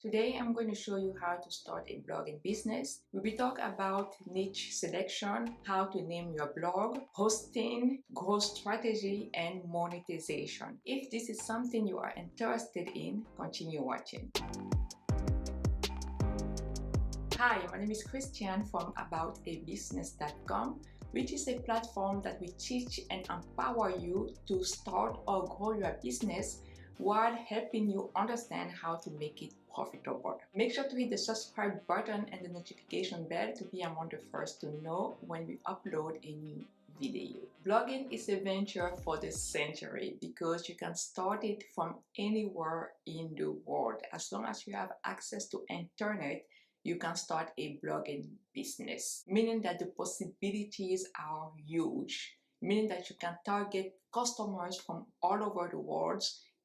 Today I'm going to show you how to start a blogging business. We will talk about niche selection, how to name your blog, hosting, growth strategy, and monetization. If this is something you are interested in, continue watching. Hi, my name is Christian from aboutabusiness.com, which is a platform that will teach and empower you to start or grow your business while helping you understand how to make it profitable. Make sure to hit the subscribe button and the notification bell to be among the first to know when we upload a new video. Blogging is a venture for the century because you can start it from anywhere in the world. As long as you have access to internet, you can start a blogging business, meaning that the possibilities are huge, meaning that you can target customers from all over the world.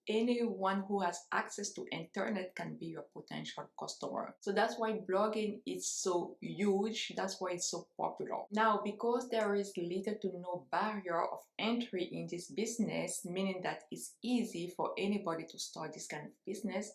Anyone who has access to internet can be your potential customer. So that's why blogging is so huge. That's why it's so popular. Now, because there is little to no barrier of entry in this business, meaning that it's easy for anybody to start this kind of business,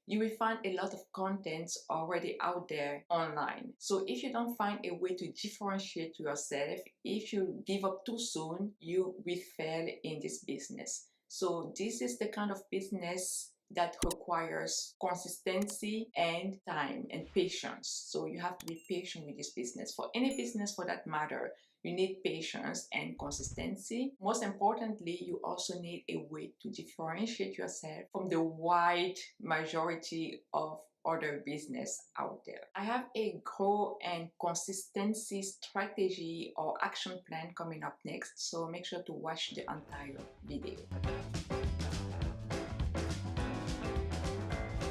you will find a lot of contents already out there online. So if you don't find a way to differentiate yourself, if you give up too soon, you will fail in this business. So this is the kind of business that requires consistency and time and patience. So you have to be patient with this business. For any business for that matter, you need patience and consistency. Most importantly, you also need a way to differentiate yourself from the wide majority of other business out there. I have a grow and consistency strategy or action plan coming up next, so make sure to watch the entire video.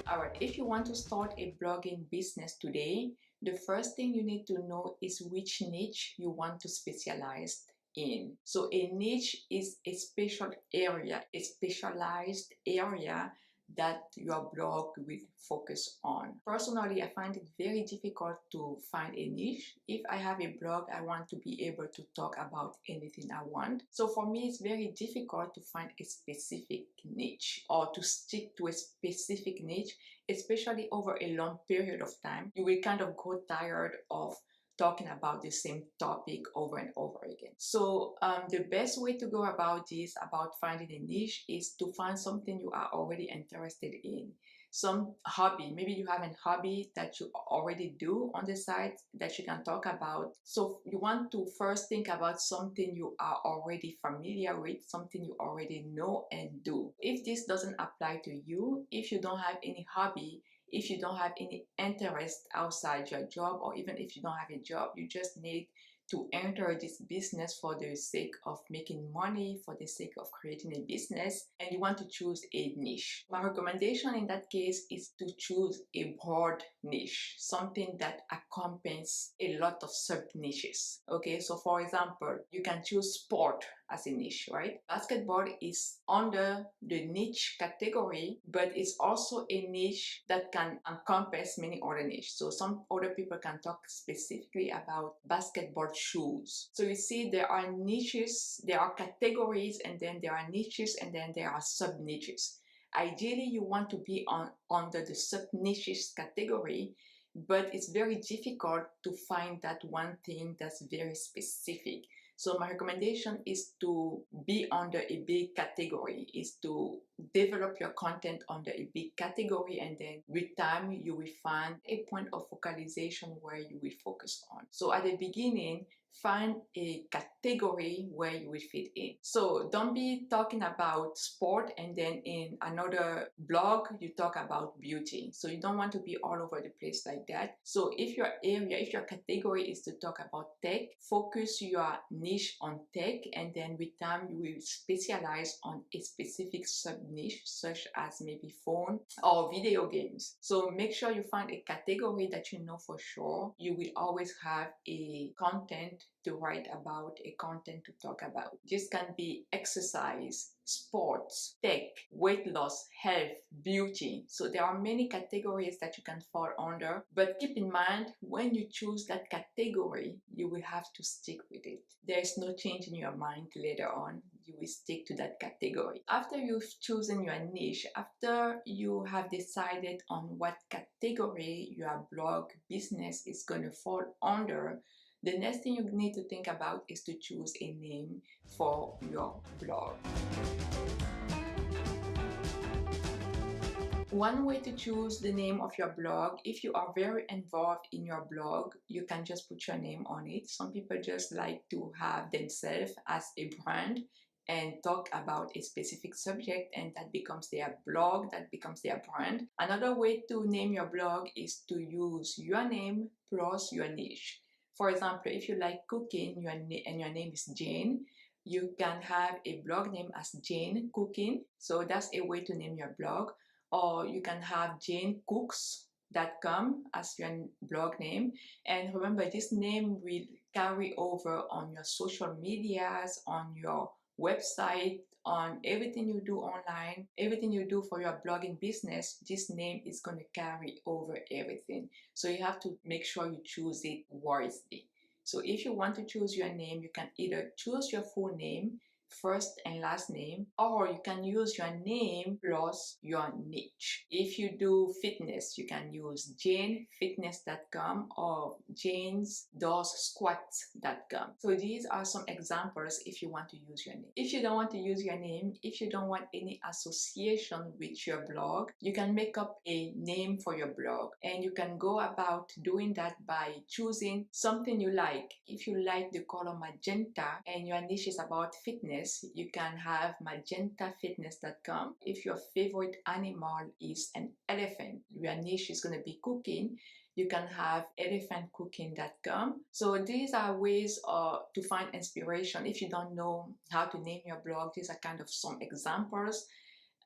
Alright, if you want to start a blogging business today, the first thing you need to know is which niche you want to specialize in. So a niche is a special area, a specialized area that your blog will focus on. Personally, I find it very difficult to find a niche. If I have a blog, I want to be able to talk about anything I want. So for me, it's very difficult to find a specific niche or to stick to a specific niche, especially over a long period of time. You will kind of grow tired of talking about the same topic over and over again. So the best way to go about this, about finding a niche, is to find something you are already interested in. Some hobby, maybe you have a hobby that you already do on the side that you can talk about. So you want to first think about something you are already familiar with, something you already know and do. If this doesn't apply to you, if you don't have any hobby, if you don't have any interest outside your job, or even if you don't have a job, you just need to enter this business for the sake of making money, for the sake of creating a business, and you want to choose a niche. My recommendation in that case is to choose a broad niche, something that encompasses a lot of sub-niches. Okay, so for example, you can choose sport as a niche, right? Basketball is under the niche category, but it's also a niche that can encompass many other niches. So some other people can talk specifically about basketball shoes. So you see, there are niches, there are categories, and then there are niches, and then there are sub niches. Ideally, you want to be under the sub niches category, but it's very difficult to find that one thing that's very specific. So my recommendation is to be under a big category, is to develop your content under a big category, and then with time you will find a point of focalization where you will focus on. So at the beginning, find a category where you will fit in. So don't be talking about sport and then in another blog you talk about beauty. So you don't want to be all over the place like that. So if your area, if your category is to talk about tech, focus your niche on tech, and then with time you will specialize on a specific sub niche, such as maybe phone or video games. So make sure you find a category that you know for sure you will always have a content to write about, a content to talk about. This can be exercise, sports, tech, weight loss, health, beauty. So there are many categories that you can fall under, but keep in mind, when you choose that category, you will have to stick with it. There is no change in your mind later on. you will stick to that category. After you've chosen your niche, after you have decided on what category your blog business is going to fall under, the next thing you need to think about is to choose a name for your blog. One way to choose the name of your blog, if you are very involved in your blog, you can just put your name on it. Some people just like to have themselves as a brand and talk about a specific subject, and that becomes their blog, that becomes their brand. Another way to name your blog is to use your name plus your niche. For example, if you like cooking and your name is Jane, you can have a blog name as Jane Cooking. So that's a way to name your blog. Or you can have janecooks.com as your blog name. And remember, this name will carry over on your social medias, on your website, on everything you do online, everything you do for your blogging business. This name is going to carry over everything. So you have to make sure you choose it wisely. So if you want to choose your name, you can either choose your full name, first and last name, or you can use your name plus your niche. If you do fitness, you can use janefitness.com or janesdoessquats.com. So these are some examples if you want to use your name. If you don't want to use your name, if you don't want any association with your blog, you can make up a name for your blog, and you can go about doing that by choosing something you like. If you like the color magenta and your niche is about fitness, you can have magentafitness.com. If your favorite animal is an elephant, your niche is going to be cooking, you can have elephantcooking.com. So these are ways to find inspiration. If you don't know how to name your blog, these are kind of some examples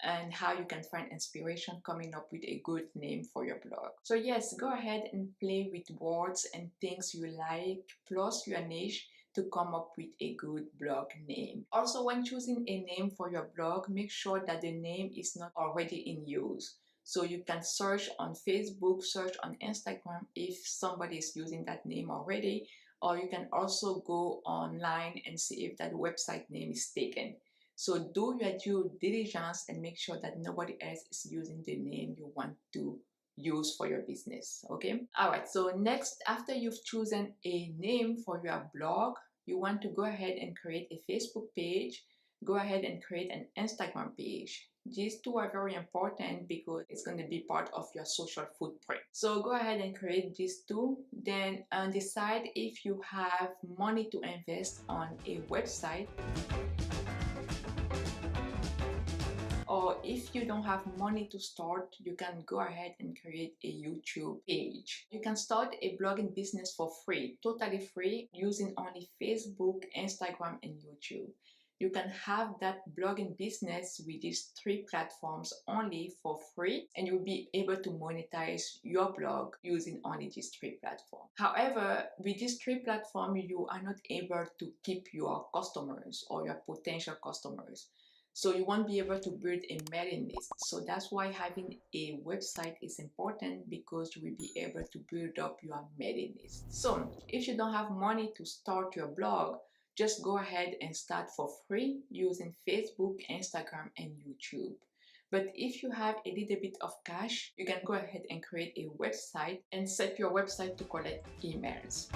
and how you can find inspiration coming up with a good name for your blog. So yes, go ahead and play with words and things you like plus your niche to come up with a good blog name. Also, when choosing a name for your blog, make sure that the name is not already in use. So you can search on Facebook, search on Instagram if somebody is using that name already, or you can also go online and see if that website name is taken. So do your due diligence and make sure that nobody else is using the name you want to use for your business. Okay. All right. So next, after you've chosen a name for your blog, you want to go ahead and create a Facebook page. Go ahead and create an Instagram page. These two are very important because it's going to be part of your social footprint. So go ahead and create these two. Then decide if you have money to invest on a website, or if you don't have money to start, you can go ahead and create a YouTube page. You can start a blogging business for free, totally free, using only Facebook, Instagram, and YouTube. You can have that blogging business with these 3 platforms only for free, and you'll be able to monetize your blog using only these 3 platforms. However, with these 3 platforms, you are not able to keep your customers or your potential customers. So you won't be able to build a mailing list. So that's why having a website is important, because you will be able to build up your mailing list. So if you don't have money to start your blog, just go ahead and start for free using Facebook, Instagram, and YouTube. But if you have a little bit of cash, you can go ahead and create a website and set your website to collect emails.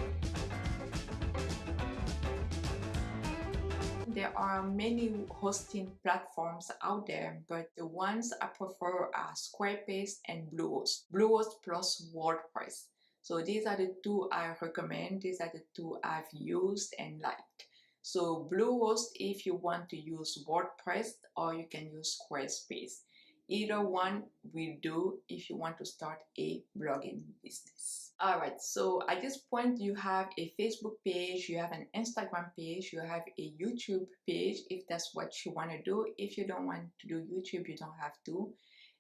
There are many hosting platforms out there, but the ones I prefer are Squarespace and Bluehost. Bluehost plus WordPress. So these are the 2 I recommend. These are the 2 I've used and liked. So Bluehost if you want to use WordPress, or you can use Squarespace. Either one will do if you want to start a blogging business. Alright, so at this point you have a Facebook page, you have an Instagram page, you have a YouTube page if that's what you want to do. If you don't want to do YouTube, you don't have to.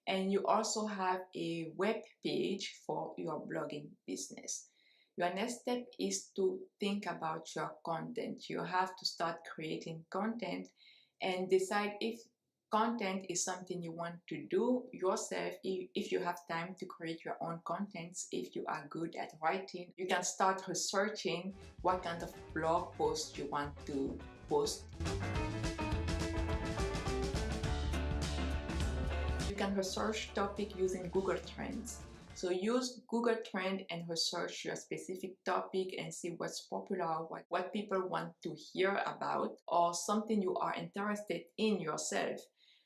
And you also have a web page for your blogging business. Your next step is to think about your content. You have to start creating content and decide if content is something you want to do yourself. If you have time to create your own contents, if you are good at writing, you can start researching what kind of blog post you want to post. can research topic using Google Trends. So use Google Trend and research your specific topic and see what's popular, what people want to hear about, or something you are interested in yourself.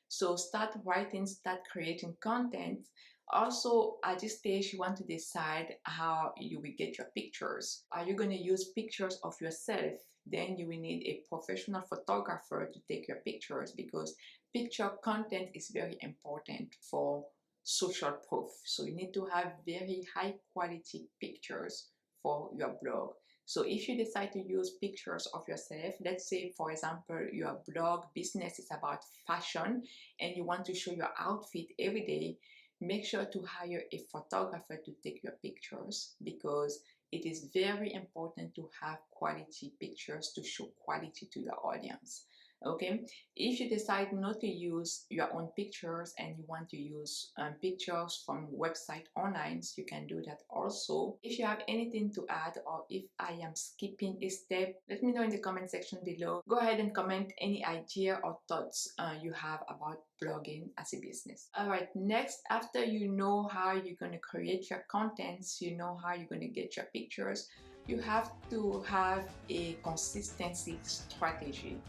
So start writing, start creating content. Also, at this stage, you want to decide how you will get your pictures. Are you going to use pictures of yourself? Then you will need a professional photographer to take your pictures, because picture content is very important for social proof. So you need to have very high quality pictures for your blog. So if you decide to use pictures of yourself, let's say for example your blog business is about fashion and you want to show your outfit every day, make sure to hire a photographer to take your pictures, because it is very important to have quality pictures to show quality to your audience. Okay, if you decide not to use your own pictures and you want to use pictures from website online, you can do that also. If you have anything to add, or if I am skipping a step, let me know in the comment section below. Go ahead and comment any idea or thoughts you have about blogging as a business. All right, next, after you know how you're going to create your contents, you know how you're going to get your pictures, you have to have a consistency strategy.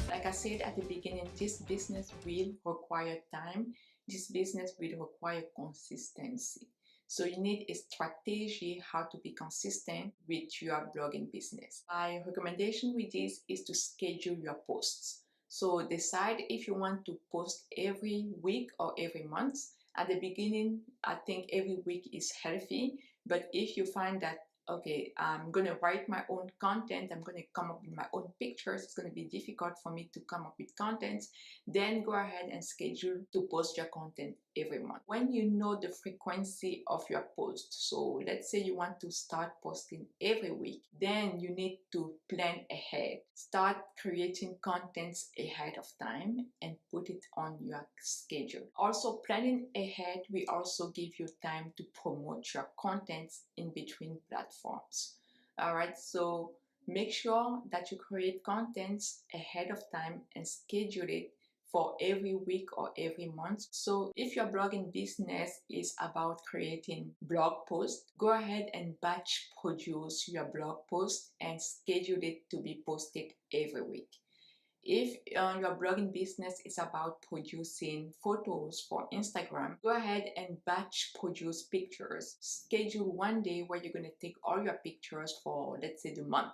Like I said at the beginning, this business will require time. This business will require consistency. So you need a strategy how to be consistent with your blogging business. My recommendation with this is to schedule your posts. So decide if you want to post every week or every month. At the beginning, I think every week is healthy, but if you find that okay, I'm going to write my own content, I'm going to come up with my own pictures, it's going to be difficult for me to come up with contents, then go ahead and schedule to post your content every month. When you know the frequency of your post, so let's say you want to start posting every week, then you need to plan ahead. Start creating contents ahead of time and put it on your schedule. Also, planning ahead will also give you time to promote your contents in between platforms. All right, so make sure that you create contents ahead of time and schedule it for every week or every month. So if your blogging business is about creating blog posts, go ahead and batch produce your blog post and schedule it to be posted every week. If your blogging business is about producing photos for Instagram, go ahead and batch produce pictures. Schedule one day where you're going to take all your pictures for, let's say, the month.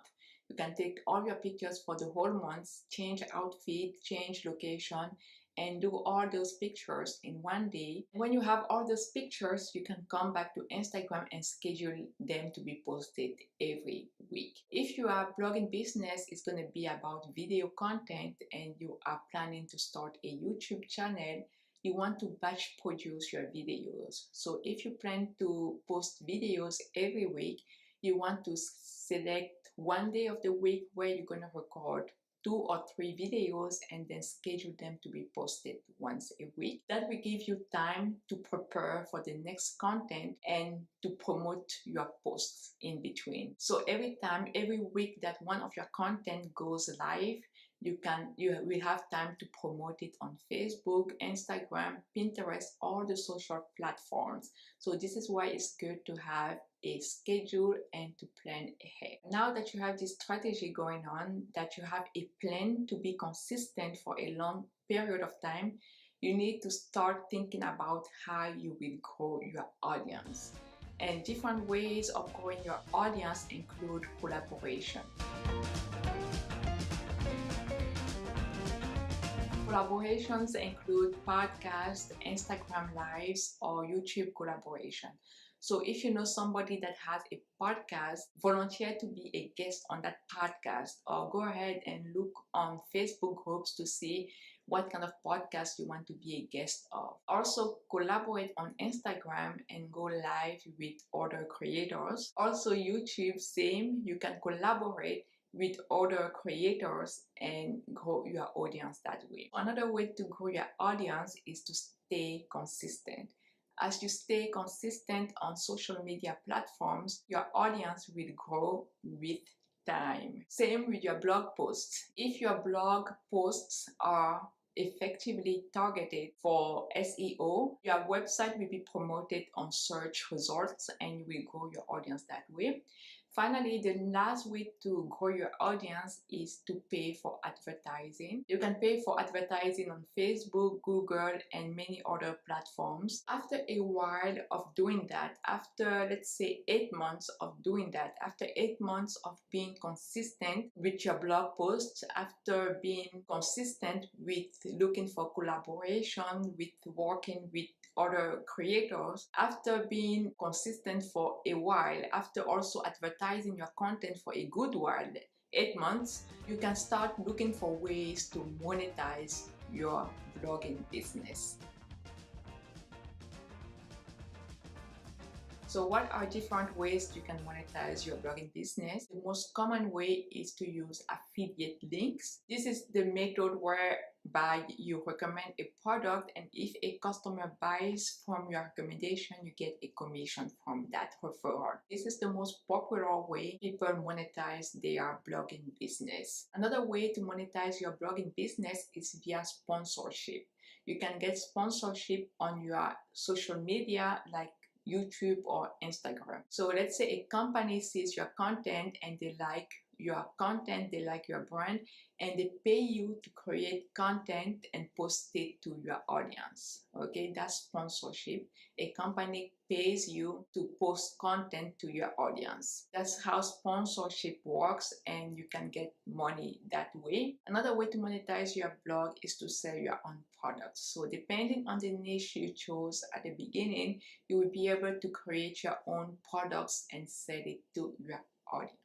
You can take all your pictures for the whole month, change outfit, change location, and do all those pictures in one day. When you have all those pictures, you can come back to Instagram and schedule them to be posted every week. If your blogging business is going to be about video content and you are planning to start a YouTube channel, you want to batch produce your videos. So if you plan to post videos every week, you want to select one day of the week where you're going to record 2 or 3 videos and then schedule them to be posted once a week. That will give you time to prepare for the next content and to promote your posts in between. So every week that one of your content goes live, you will have time to promote it on Facebook, Instagram, Pinterest, all the social platforms. So this is why it's good to have a schedule and to plan ahead. Now that you have this strategy going on, that you have a plan to be consistent for a long period of time, you need to start thinking about how you will grow your audience. And different ways of growing your audience include collaboration. Collaborations include podcasts, Instagram lives, or YouTube collaboration. So if you know somebody that has a podcast, volunteer to be a guest on that podcast, or go ahead and look on Facebook groups to see what kind of podcast you want to be a guest of. Also collaborate on Instagram and go live with other creators. Also YouTube, same, you can collaborate with other creators and grow your audience that way. Another way to grow your audience is to stay consistent. As you stay consistent on social media platforms, your audience will grow with time. Same with your blog posts. If your blog posts are effectively targeted for SEO, your website will be promoted on search results and you will grow your audience that way. Finally, the last way to grow your audience is to pay for advertising. You can pay for advertising on Facebook, Google, and many other platforms. After a while of doing that, after let's say 8 months of doing that, after 8 months of being consistent with your blog posts, after being consistent with looking for collaboration, with working with other creators, after being consistent for a while, after also advertising your content for a good while, 8 months, you can start looking for ways to monetize your blogging business. So what are different ways you can monetize your blogging business? The most common way is to use affiliate links. This is the method whereby you recommend a product, and if a customer buys from your recommendation, you get a commission from that referral. This is the most popular way people monetize their blogging business. Another way to monetize your blogging business is via sponsorship. You can get sponsorship on your social media like YouTube or Instagram. So let's say a company sees your content and they like your content, they like your brand, and they pay you to create content and post it to your audience. Okay, that's sponsorship. A company pays you to post content to your audience. That's how sponsorship works, and you can get money that way. Another way to monetize your blog is to sell your own products. So depending on the niche you chose at the beginning, you will be able to create your own products and sell it to your audience.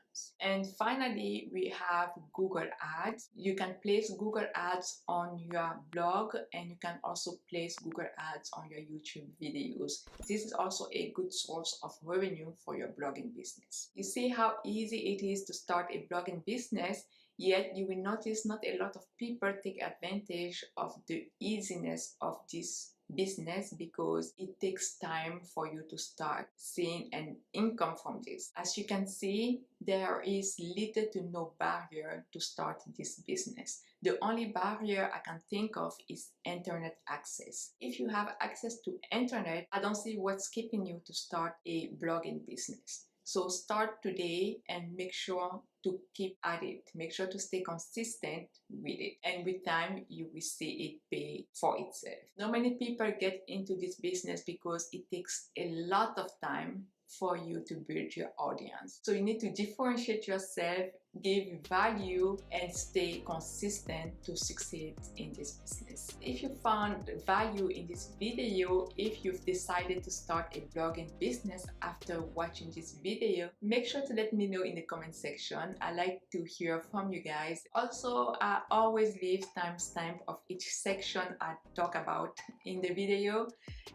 And finally, we have Google Ads. You can place Google Ads on your blog, and you can also place Google Ads on your YouTube videos. This is also a good source of revenue for your blogging business. You see how easy it is to start a blogging business, yet you will notice not a lot of people take advantage of the easiness of this business because it takes time for you to start seeing an income from this. As you can see, there is little to no barrier to start this business. The only barrier I can think of is internet access. If you have access to internet, I don't see what's keeping you to start a blogging business. So start today and make sure to keep at it. Make sure to stay consistent with it. And with time, you will see it pay for itself. Not many people get into this business because it takes a lot of time for you to build your audience. So you need to differentiate yourself, give value, and stay consistent to succeed in this business. If you found value in this video, if you've decided to start a blogging business after watching this video, make sure to let me know in the comment section. I like to hear from you guys. Also, I always leave timestamp of each section I talk about in the video.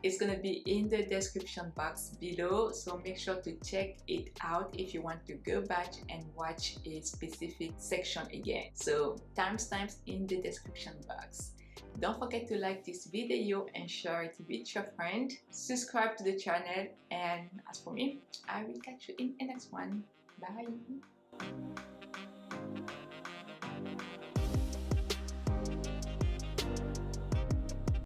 It's gonna be in the description box below, so make sure to check it out if you want to go back and watch a specific section again. So timestamps in the description box. Don't forget to like this video and share it with your friend. Subscribe to the channel, and as for me, I will catch you in the next one. Bye.